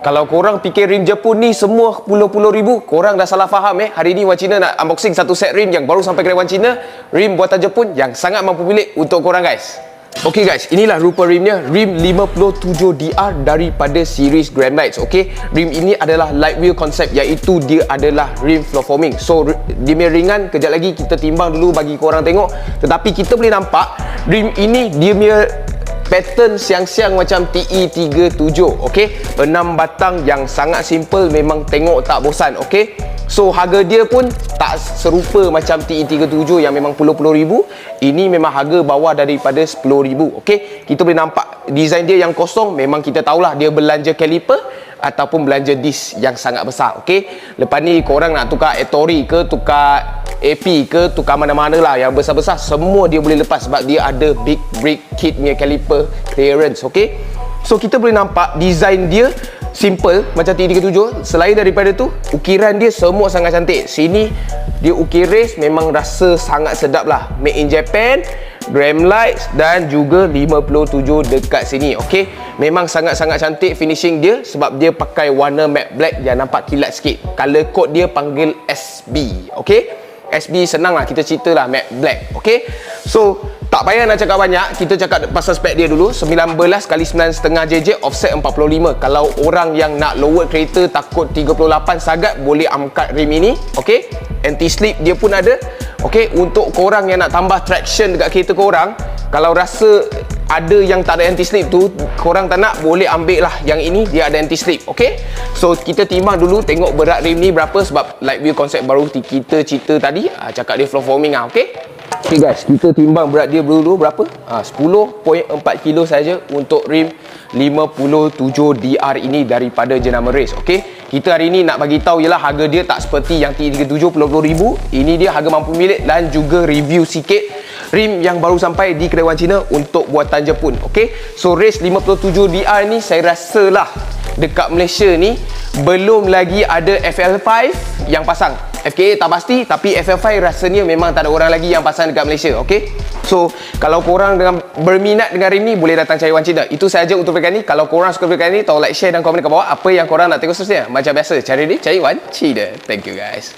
Kalau korang fikir rim Jepun ni semua puluh-puluh ribu, korang dah salah faham Hari ni Wan Cina nak unboxing satu set rim yang baru sampai kedai Wan Cina. Rim buatan Jepun yang sangat mampu milik untuk korang guys. Okey guys, inilah rupa rimnya. Rim 57DR daripada series Grandlights. Okey, rim ini adalah light wheel concept, iaitu dia adalah rim floor forming. So dia punya ringan, kejap lagi kita timbang dulu bagi korang tengok. Tetapi kita boleh nampak rim ini dia punya pattern siang-siang macam TE37. Okey, 6 batang yang sangat simple, memang tengok tak bosan. Okey, so harga dia pun tak serupa macam TE37 yang memang puluh-puluh ribu. Ini memang harga bawah daripada 10 ribu. Okey, kita boleh nampak design dia yang kosong. Memang kita tahulah dia belanja caliper ataupun belanja disc yang sangat besar. Okey, lepas ni korang nak tukar Ettore ke, tukar AP ke, tukar mana-mana lah yang besar-besar, semua dia boleh lepas sebab dia ada big brake kit punya caliper clearance. Okey, so kita boleh nampak design dia simple macam T37. Selain daripada tu, ukiran dia semua sangat cantik. Sini dia ukir race, memang rasa sangat sedap lah. Made in Japan, Grandlights dan juga 57 dekat sini. Okey, memang sangat-sangat cantik finishing dia sebab dia pakai warna matte black yang nampak kilat sikit. Color code dia panggil SB. Okey, SB senang lah kita cerita lah, matte black. Okey, so tak payah nak cakap banyak, kita cakap pasal spek dia dulu. 19 kali 9,5 JJ, offset 45. Kalau orang yang nak lower kereta takut 38 sagat, boleh angkat rim ini. Okey, anti slip dia pun ada. Okey, untuk korang yang nak tambah traction dekat kereta korang, kalau rasa ada yang tak ada anti slip tu, korang tak nak, boleh ambil lah yang ini, dia ada anti slip. Okey, so kita timbang dulu tengok berat rim ni berapa, sebab light wheel konsep baru kita cerita tadi, cakap dia floor forming lah. Okey, okay guys, kita timbang berat dia dulu berapa. 10.4 kilo saja untuk rim 57DR ini daripada jenama race. Okey, kita hari ni nak bagi tahu ialah harga dia tak seperti yang T37 puluh-puluh ribu. Ini dia harga mampu milik dan juga review sikit rim yang baru sampai di kedai Wan Cina untuk buatan Jepun. Okey, so race 57DR ni saya rasa lah dekat Malaysia ni belum lagi ada FL5 yang pasang. FKA tak pasti, tapi FL5 rasanya memang tak ada orang lagi yang pasang dekat Malaysia. Okey, so kalau korang dengan berminat dengan rim ni, boleh datang cari Wan Cina. Itu sahaja untuk video ni. Kalau korang suka video ni, tolong like, share dan komen kat bawah apa yang korang nak tengok seterusnya. Macam biasa, cari Wan Cina. Thank you guys.